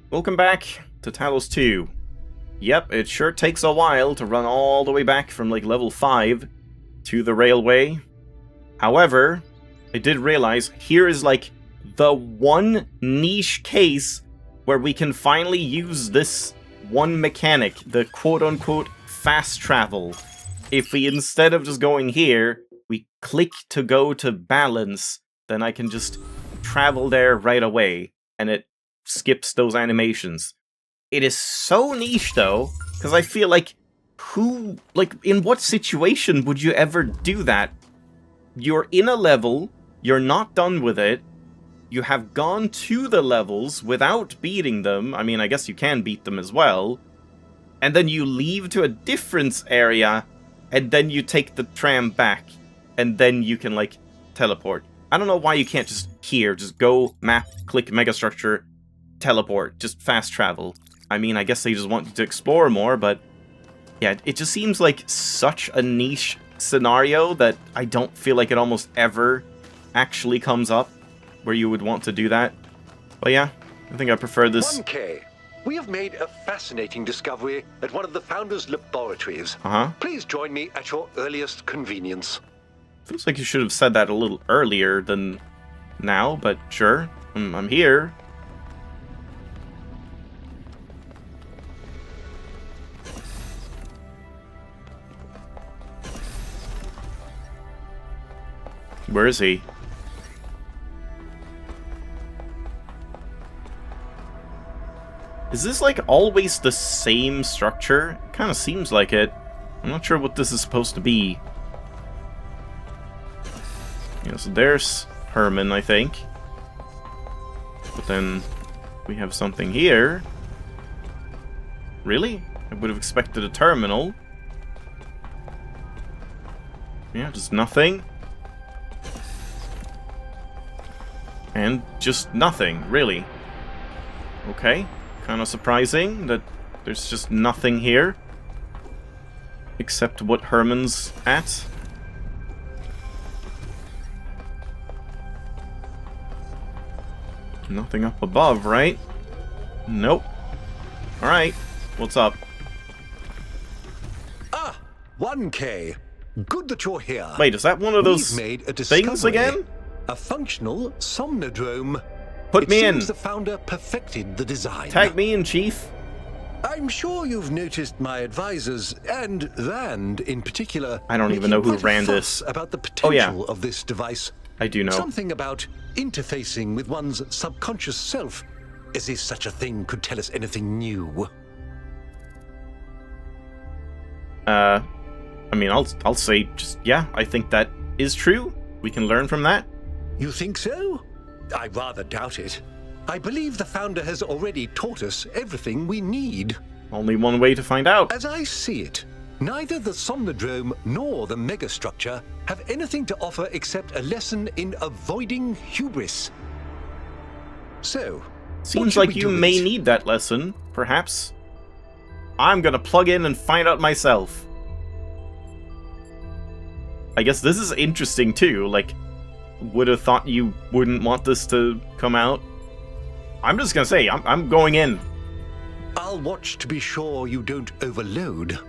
Welcome back to Talos 2. Yep, it sure takes a while to run all the way back from like level 5 to the railway. However, I did realize here is like the one niche case where we can finally use this one mechanic, the quote-unquote fast travel. If we, instead of just going here, we click to go to balance, then I can just travel there right away, and it skips those animations. It is so niche though, because I feel like in what situation would you ever do that? You're in a level, you're not done with it, you have gone to the levels without beating them, I mean I guess you can beat them as well, and then you leave to a different area, and then you take the tram back, and then you can like teleport. I don't know why you can't just go, map, click megastructure, teleport, just fast travel. I mean, I guess they just want you to explore more, but yeah, it just seems like such a niche scenario that I don't feel like it almost ever actually comes up where you would want to do that. But yeah, I think I prefer this. 1K. We have made a fascinating discovery at one of the Founders' laboratories. Please join me at your earliest convenience. Feels like you should have said that a little earlier than now, but sure, I'm here. Where is he? Is this like always the same structure? It kind of seems like it. I'm not sure what this is supposed to be. Yeah, so there's Herman, I think. But then we have something here. Really? I would have expected a terminal. Yeah, just nothing. And just nothing, really. Okay, kind of surprising that there's just nothing here. Except what Herman's at. Nothing up above, right? Nope. Alright, what's up? Ah, 1K. Good that you're here. Wait, is that one of those made a things again? A functional somnodrome. Put me in. Seems the founder perfected the design. Tag me in, Chief. I'm sure you've noticed my advisors, and Rand in particular. I don't even know who Rand is. About the potential of this device. I do know. Something about interfacing with one's subconscious self, as if such a thing could tell us anything new. I mean, I'll say just, yeah, I think that is true. We can learn from that. You think so? I rather doubt it. I believe the founder has already taught us everything we need. Only one way to find out. As I see it, neither the Somnodrome nor the megastructure have anything to offer except a lesson in avoiding hubris. So, seems like you may need that lesson, perhaps. I'm gonna plug in and find out myself. I guess this is interesting too, like, would have thought you wouldn't want this to come out. I'm just gonna say, I'm going in. I'll watch to be sure you don't overload.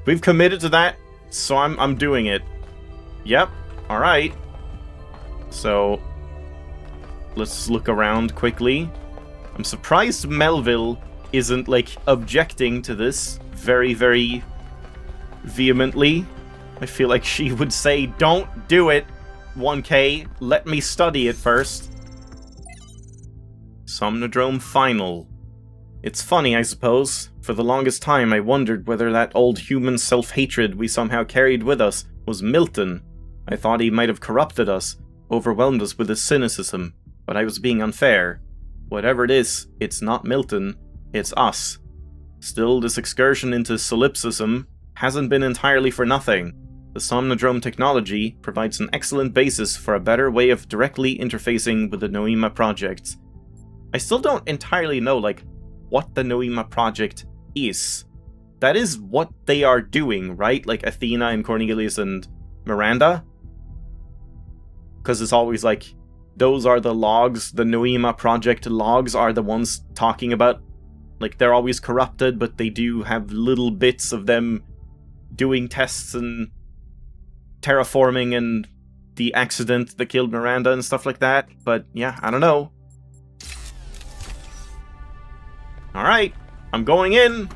We've committed to that, so I'm doing it. Yep, alright. So, let's look around quickly. I'm surprised Melville isn't, like, objecting to this very, very vehemently. I feel like she would say, don't do it, 1K, let me study it first. Somnodrome Final. It's funny, I suppose. For the longest time I wondered whether that old human self-hatred we somehow carried with us was Milton. I thought he might have corrupted us, overwhelmed us with his cynicism, but I was being unfair. Whatever it is, it's not Milton, it's us. Still, this excursion into solipsism hasn't been entirely for nothing. The Somnodrome technology provides an excellent basis for a better way of directly interfacing with the Noema project. I still don't entirely know, like, what the Noema project is. That is what they are doing, right? Like Athena and Cornelius and Miranda? Because it's always like, those are the logs. The Noema project logs are the ones talking about, like, they're always corrupted, but they do have little bits of them doing tests and terraforming and the accident that killed Miranda and stuff like that. But yeah, I don't know. Alright, I'm going in.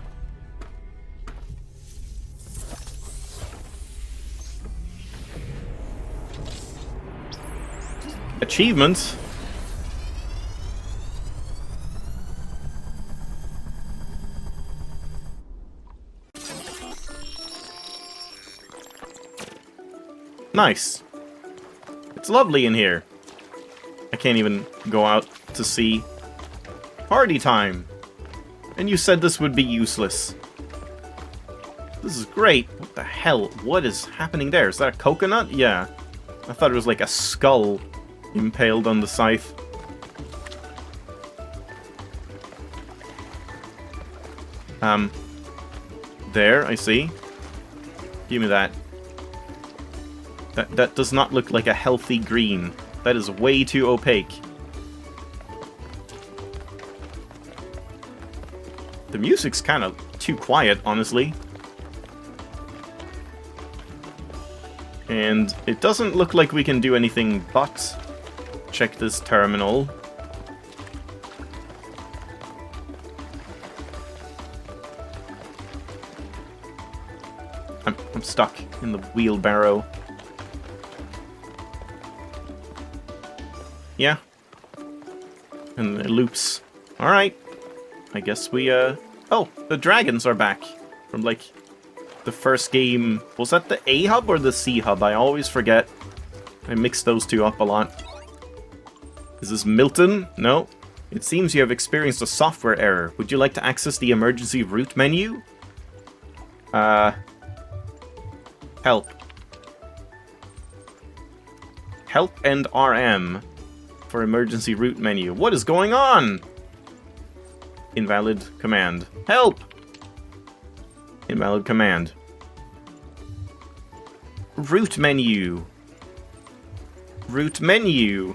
Achievement. Nice. It's lovely in here. I can't even go out to see. Party time. And you said this would be useless. This is great. What the hell? What is happening there? Is that a coconut? Yeah. I thought it was like a skull impaled on the scythe. There, I see. Give me that. That does not look like a healthy green. That is way too opaque. The music's kind of too quiet, honestly. And it doesn't look like we can do anything but check this terminal. I'm stuck in the wheelbarrow. Yeah. And it loops. Alright. I guess we, Oh, the dragons are back. From, like, the first game. Was that the A hub or the C hub? I always forget. I mix those two up a lot. Is this Milton? No. It seems you have experienced a software error. Would you like to access the emergency route menu? Help. Help and RM for emergency route menu. What is going on? Invalid command. Help! Invalid command. Route menu. Route menu.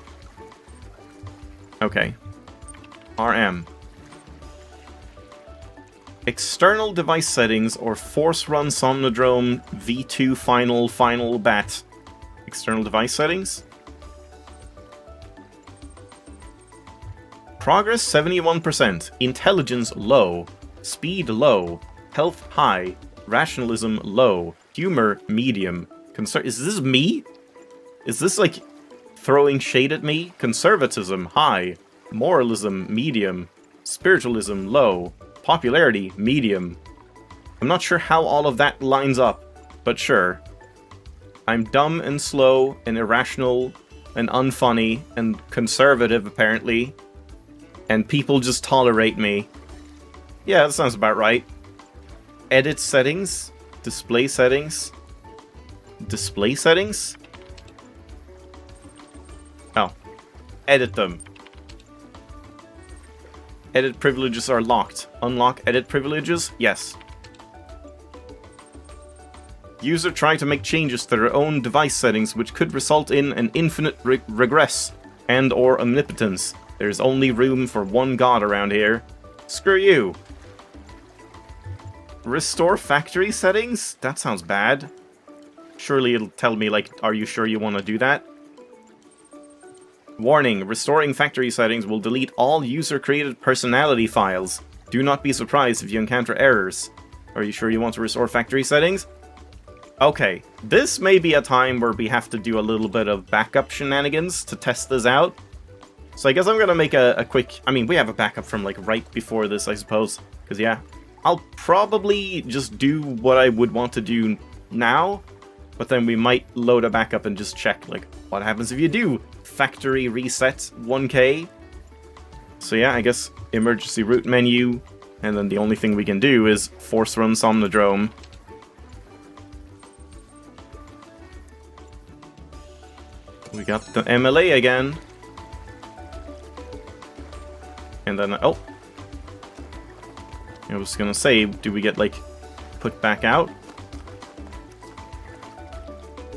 Okay. RM. External device settings or force run Somnodrome V2 final bat. External device settings. Progress 71%, intelligence low, speed low, health high, rationalism low, humor medium. Is this me? Is this like throwing shade at me? Conservatism high, moralism medium, spiritualism low, popularity medium. I'm not sure how all of that lines up, but sure. I'm dumb and slow and irrational and unfunny and conservative apparently. And people just tolerate me. Yeah, that sounds about right. Edit settings. Display settings. Display settings? Oh. Edit them. Edit privileges are locked. Unlock edit privileges? Yes. User try to make changes to their own device settings which could result in an infinite regress and or omnipotence. There's only room for one god around here. Screw you. Restore factory settings? That sounds bad. Surely it'll tell me, like, are you sure you want to do that? Warning, restoring factory settings will delete all user-created personality files. Do not be surprised if you encounter errors. Are you sure you want to restore factory settings? Okay, this may be a time where we have to do a little bit of backup shenanigans to test this out. So I guess I'm gonna make a quick... I mean, we have a backup from, like, right before this, I suppose. Because, yeah, I'll probably just do what I would want to do now. But then we might load a backup and just check, like, what happens if you do factory reset 1K? So yeah, I guess emergency route menu. And then the only thing we can do is force run Somnodrome. We got the MLA again. And then, oh. I was gonna say, do we get, like, put back out?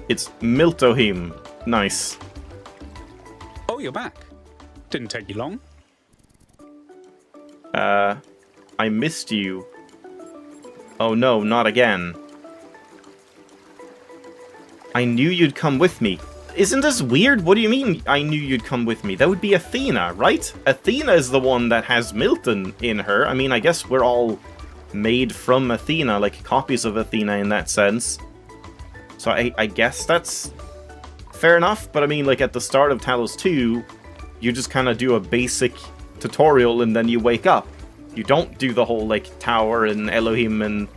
It's Miltohim. Nice. Oh, you're back. Didn't take you long. I missed you. Oh no, not again. I knew you'd come with me. Isn't this weird? What do you mean, I knew you'd come with me? That would be Athena, right? Athena is the one that has Milton in her. I mean, I guess we're all made from Athena, like copies of Athena in that sense. So I guess that's fair enough, but I mean, like at the start of Talos 2, you just kind of do a basic tutorial and then you wake up. You don't do the whole, like, tower and Elohim and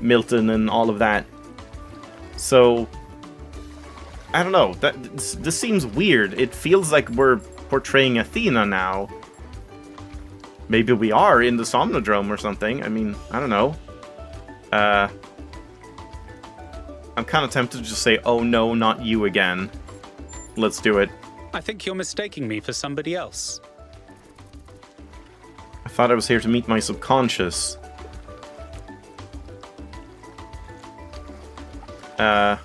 Milton and all of that. So, I don't know. This seems weird. It feels like we're portraying Athena now. Maybe we are in the Somnodrome or something. I mean, I don't know. I'm kind of tempted to just say, oh no, not you again. Let's do it. I think you're mistaking me for somebody else. I thought I was here to meet my subconscious. But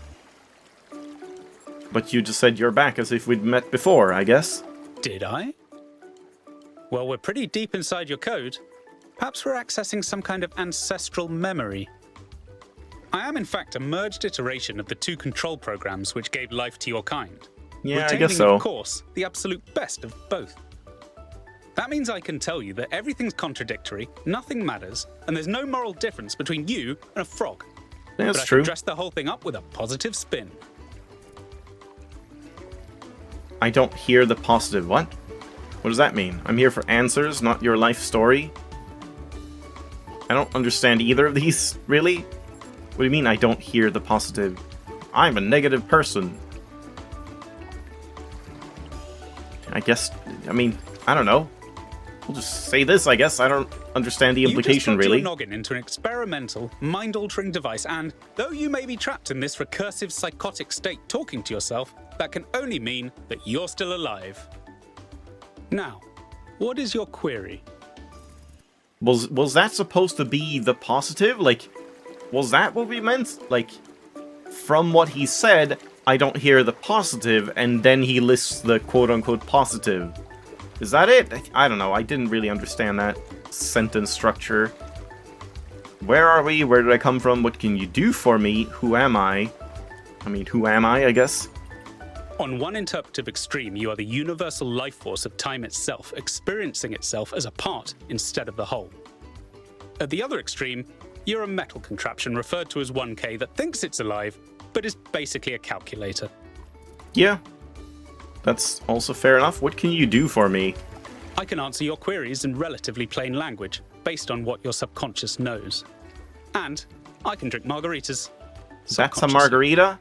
you just said you're back as if we'd met before, I guess. Did I? Well, we're pretty deep inside your code. Perhaps we're accessing some kind of ancestral memory. I am, in fact, a merged iteration of the two control programs which gave life to your kind. Yeah, retaining, I guess so. Of course, the absolute best of both. That means I can tell you that everything's contradictory, nothing matters, and there's no moral difference between you and a frog. Yeah, that's but I true. can dress the whole thing up with a positive spin. I don't hear the positive. What? What does that mean? I'm here for answers, not your life story? I don't understand either of these, really? What do you mean I don't hear the positive? I'm a negative person. I guess, I mean, I don't know. We'll just say this, I guess. I don't understand the implication, you just really. your noggin into an experimental, mind-altering device, and though you may be trapped in this recursive psychotic state talking to yourself, that can only mean that you're still alive. Now, what is your query? Was that supposed to be the positive? Like, was that what we meant? Like, from what he said, I don't hear the positive, and then he lists the quote-unquote positive. Is that it? I don't know. I didn't really understand that sentence structure. Where are we? Where did I come from? What can you do for me? Who am I? I mean, who am I guess? On one interpretive extreme, you are the universal life force of time itself, experiencing itself as a part instead of the whole. At the other extreme, you're a metal contraption referred to as 1K that thinks it's alive, but is basically a calculator. Yeah. That's also fair enough. What can you do for me? I can answer your queries in relatively plain language, based on what your subconscious knows. And I can drink margaritas. That's a margarita?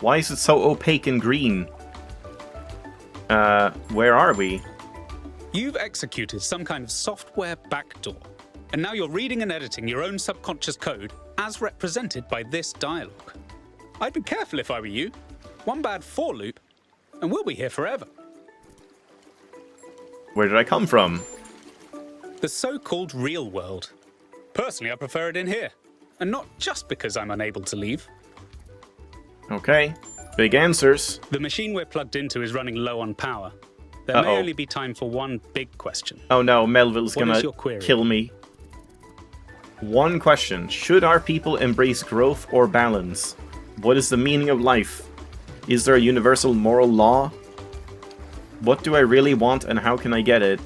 Why is it so opaque and green? Where are we? You've executed some kind of software backdoor, and now you're reading and editing your own subconscious code as represented by this dialogue. I'd be careful if I were you. One bad for loop, and we'll be here forever. Where did I come from? The so-called real world. Personally, I prefer it in here, and not just because I'm unable to leave. Okay. Big answers. The machine we're plugged into is running low on power. There may only be time for one big question. Oh no, Melville's What is gonna your query? kill me. One question. Should our people embrace growth or balance? What is the meaning of life? Is there a universal moral law? What do I really want and how can I get it?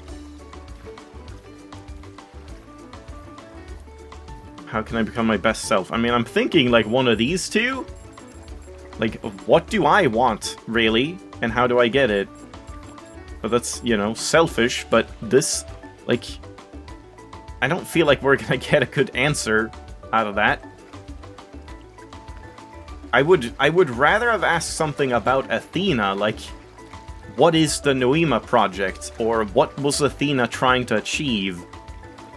How can I become my best self? I mean, I'm thinking like one of these two. Like, what do I want, really? And how do I get it? But that's, you know, selfish, but this, like, I don't feel like we're gonna get a good answer out of that. I would rather have asked something about Athena, like, what is the Noema project? Or what was Athena trying to achieve?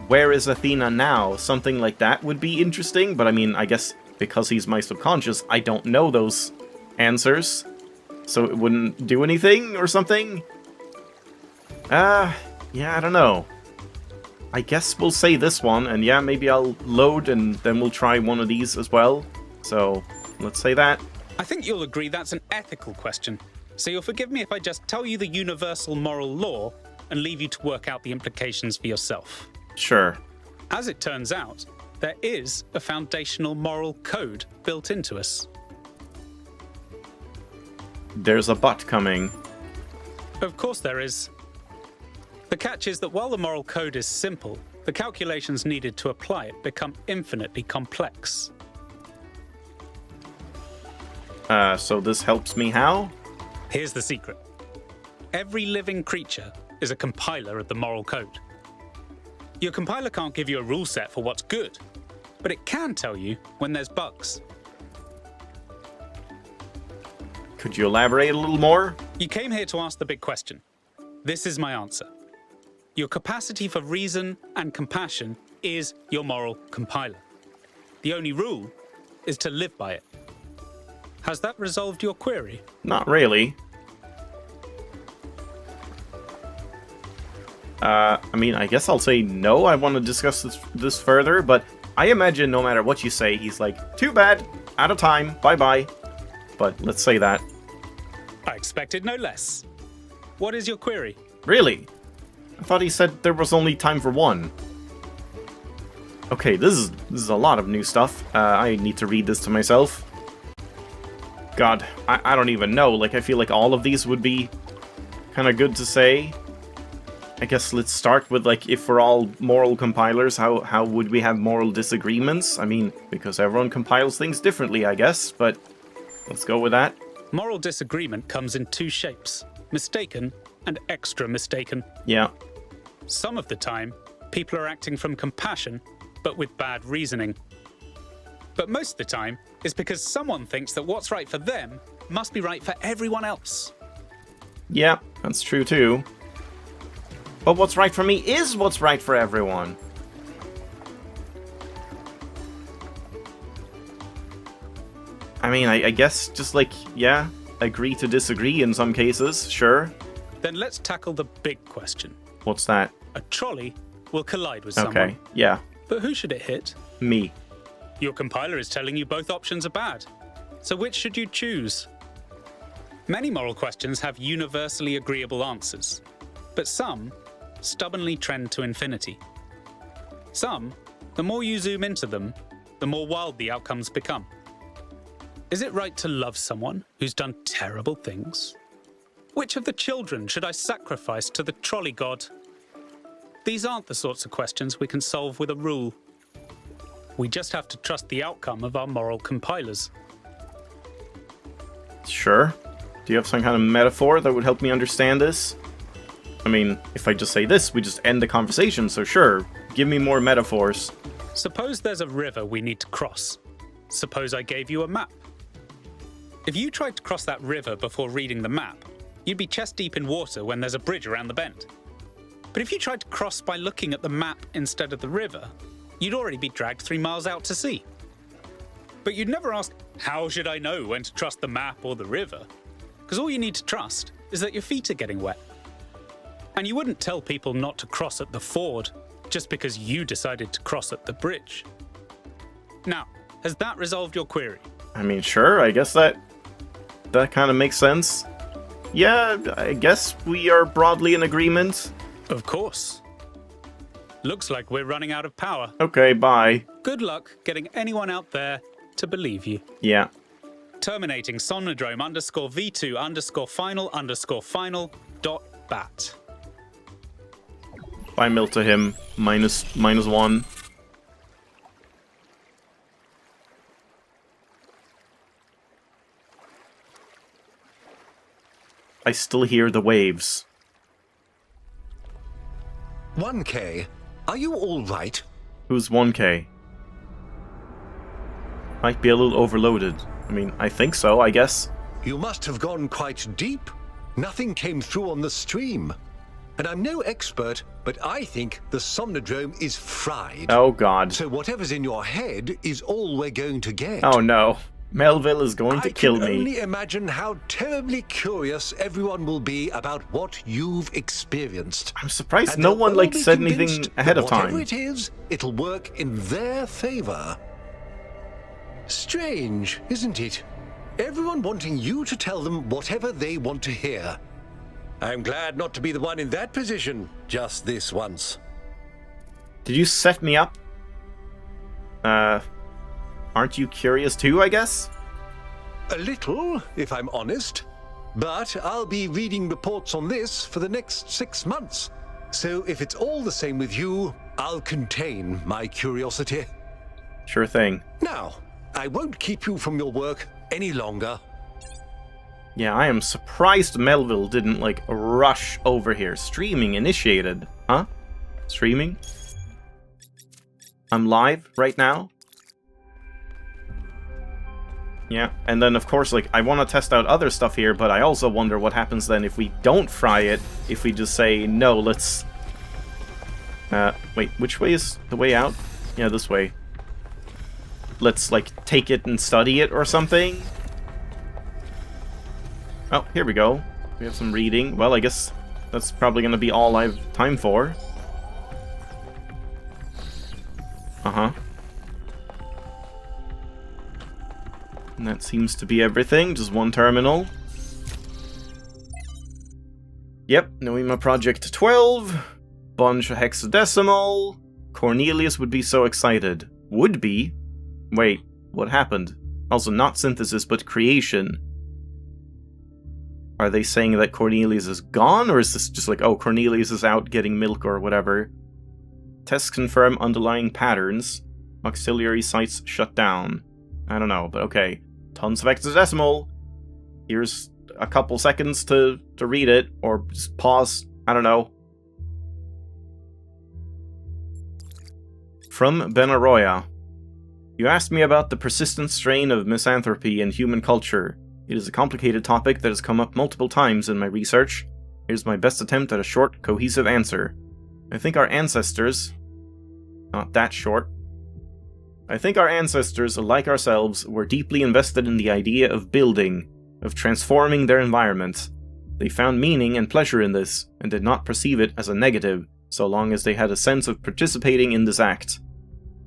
Where is Athena now? Something like that would be interesting, but I mean, I guess because he's my subconscious, I don't know those answers. So it wouldn't do anything or something? Yeah, I don't know. I guess we'll say this one, and yeah, maybe I'll load and then we'll try one of these as well. So, let's say that. I think you'll agree that's an ethical question. So you'll forgive me if I just tell you the universal moral law and leave you to work out the implications for yourself. Sure. As it turns out, there is a foundational moral code built into us. There's a but coming. Of course there is. The catch is that while the moral code is simple, the calculations needed to apply it become infinitely complex. So this helps me how? Here's the secret. Every living creature is a compiler of the moral code. Your compiler can't give you a rule set for what's good, but it can tell you when there's bugs. Could you elaborate a little more? You came here to ask the big question. This is my answer. Your capacity for reason and compassion is your moral compiler. The only rule is to live by it. Has that resolved your query? Not really. I mean, I guess I'll say no. I want to discuss this further, but I imagine no matter what you say, he's like, too bad, out of time, bye-bye. But let's say that. I expected no less. What is your query? Really? I thought he said there was only time for one. Okay, this is a lot of new stuff. I need to read this to myself. God, I don't even know. Like, I feel like all of these would be kind of good to say. I guess let's start with, like, if we're all moral compilers, how would we have moral disagreements? I mean, because everyone compiles things differently, I guess, but let's go with that. Moral disagreement comes in two shapes, mistaken and extra mistaken. Yeah. Some of the time, people are acting from compassion, but with bad reasoning. But most of the time, it's because someone thinks that what's right for them must be right for everyone else. Yeah, that's true too. But what's right for me is what's right for everyone. I mean, I guess just like, yeah, agree to disagree in some cases, sure. Then let's tackle the big question. What's that? A trolley will collide with someone. Okay, yeah. But who should it hit? Me. Your compiler is telling you both options are bad. So which should you choose? Many moral questions have universally agreeable answers, but some stubbornly trend to infinity. Some, the more you zoom into them, the more wild the outcomes become. Is it right to love someone who's done terrible things? Which of the children should I sacrifice to the trolley god? These aren't the sorts of questions we can solve with a rule. We just have to trust the outcome of our moral compilers. Sure. Do you have some kind of metaphor that would help me understand this? I mean, if I just say this, we just end the conversation, so sure. Give me more metaphors. Suppose there's a river we need to cross. Suppose I gave you a map. If you tried to cross that river before reading the map, you'd be chest deep in water when there's a bridge around the bend. But if you tried to cross by looking at the map instead of the river, you'd already be dragged 3 miles out to sea. But you'd never ask, how should I know when to trust the map or the river? Because all you need to trust is that your feet are getting wet. And you wouldn't tell people not to cross at the ford just because you decided to cross at the bridge. Now, has that resolved your query? I mean, sure, I guess that kind of makes sense. Yeah, I guess we are broadly in agreement. Of course. Looks like we're running out of power. Okay, bye. Good luck getting anyone out there to believe you. Yeah. Terminating Somnodrome _V2_final_final.bat. Bye, Mil to him. -1. I still hear the waves. 1K, are you all right? Who's 1K? Might be a little overloaded. I mean, I think so, I guess. You must have gone quite deep. Nothing came through on the stream. And I'm no expert, but I think the Somnodrome is fried. Oh god. So whatever's in your head is all we're going to get. Oh no. Melville is going to kill I can me. only imagine how terribly curious everyone will be about what you've experienced. I'm surprised And no they'll one, all like, be said anything convinced ahead that of time. Whatever it is, it'll work in their favor. Strange, isn't it? everyone wanting you to tell them whatever they want to hear. I'm glad not to be the one in that position just this once. Did you set me up? Aren't you curious too, I guess? A little, if I'm honest. But I'll be reading reports on this for the next 6 months. So if it's all the same with you, I'll contain my curiosity. Sure thing. Now, I won't keep you from your work any longer. Yeah, I am surprised Melville didn't, like, rush over here. Streaming initiated. Huh? Streaming? I'm live right now? Yeah, and then of course, like, I want to test out other stuff here, but I also wonder what happens then if we don't fry it, if we just say, no, let's... wait, which way is the way out? Yeah, this way. Let's, like, take it and study it or something? Oh, here we go. We have some reading. Well, I guess that's probably going to be all I have time for. Uh-huh. And that seems to be everything, just one terminal. Yep, Noema Project 12. Bunch of hexadecimal. Cornelius would be so excited. Would be? Wait, what happened? Also, not synthesis, but creation. Are they saying that Cornelius is gone, or is this just like, oh, Cornelius is out getting milk or whatever? Tests confirm underlying patterns. Auxiliary sites shut down. I don't know, but okay. Tons of hexadecimal. Here's a couple seconds to read it, or just pause. I don't know. From Benaroya. You asked me about the persistent strain of misanthropy in human culture. It is a complicated topic that has come up multiple times in my research. Here's my best attempt at a short, cohesive answer. I think our ancestors... Not that short. I think our ancestors, like ourselves, were deeply invested in the idea of building, of transforming their environment. They found meaning and pleasure in this, and did not perceive it as a negative, so long as they had a sense of participating in this act.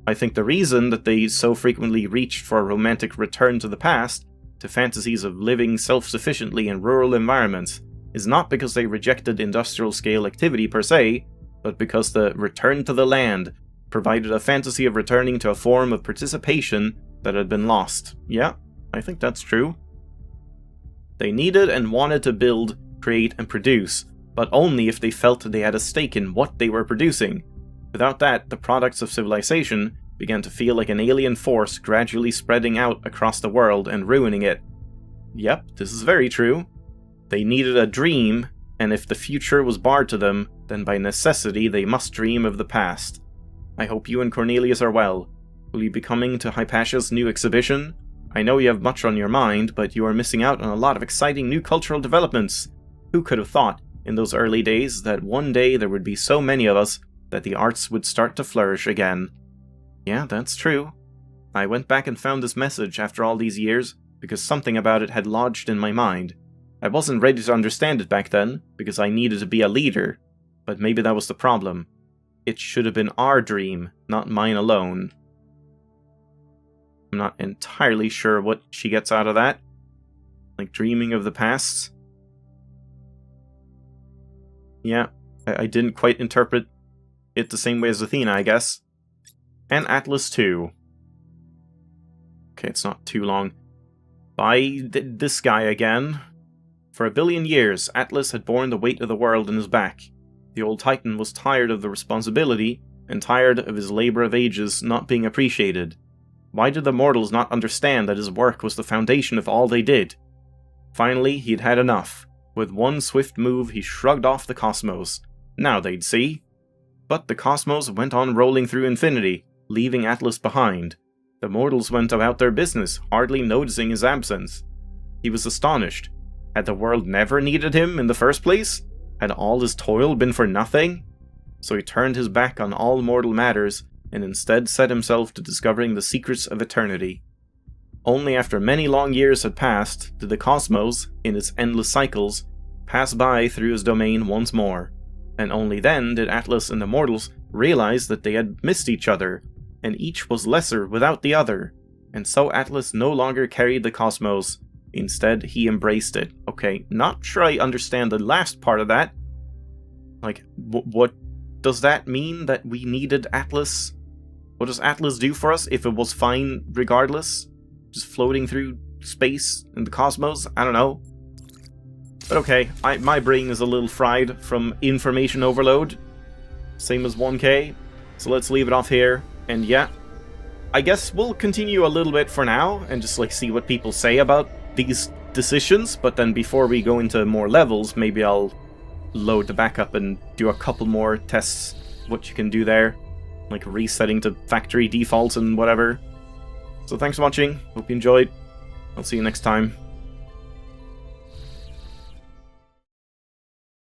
I think the reason that they so frequently reached for a romantic return to the past, to fantasies of living self-sufficiently in rural environments, is not because they rejected industrial-scale activity per se, but because the return to the land provided a fantasy of returning to a form of participation that had been lost. Yeah, I think that's true. They needed and wanted to build, create, and produce, but only if they felt they had a stake in what they were producing. Without that, the products of civilization began to feel like an alien force gradually spreading out across the world and ruining it. Yep, this is very true. They needed a dream, and if the future was barred to them, then by necessity they must dream of the past. I hope you and Cornelius are well. Will you be coming to Hypatia's new exhibition? I know you have much on your mind, but you are missing out on a lot of exciting new cultural developments. Who could have thought, in those early days, that one day there would be so many of us that the arts would start to flourish again? Yeah, that's true. I went back and found this message after all these years, because something about it had lodged in my mind. I wasn't ready to understand it back then, because I needed to be a leader, but maybe that was the problem. It should have been our dream, not mine alone. I'm not entirely sure what she gets out of that. Like dreaming of the past. Yeah, I didn't quite interpret it the same way as Athena, I guess. And Atlas 2. Okay, it's not too long. By this guy again. For 1 billion years, Atlas had borne the weight of the world on his back. The old Titan was tired of the responsibility, and tired of his labor of ages not being appreciated. Why did the mortals not understand that his work was the foundation of all they did? Finally, he'd had enough. With one swift move, he shrugged off the cosmos. Now they'd see. But the cosmos went on rolling through infinity, leaving Atlas behind. The mortals went about their business, hardly noticing his absence. He was astonished. Had the world never needed him in the first place? Had all his toil been for nothing? So he turned his back on all mortal matters, and instead set himself to discovering the secrets of eternity. Only after many long years had passed did the cosmos, in its endless cycles, pass by through his domain once more, and only then did Atlas and the mortals realize that they had missed each other, and each was lesser without the other, and so Atlas no longer carried the cosmos, Instead, he embraced it. Okay, not sure I understand the last part of that. Like, what does that mean, that we needed Atlas? What does Atlas do for us if it was fine regardless? Just floating through space and the cosmos? I don't know. But okay, my brain is a little fried from information overload. Same as 1K. So let's leave it off here. And yeah, I guess we'll continue a little bit for now and just like see what people say about these decisions. But then before we go into more levels, maybe I'll load the backup and do a couple more tests, what you can do there. Like resetting to factory defaults and whatever. So thanks for watching. Hope you enjoyed. I'll see you next time.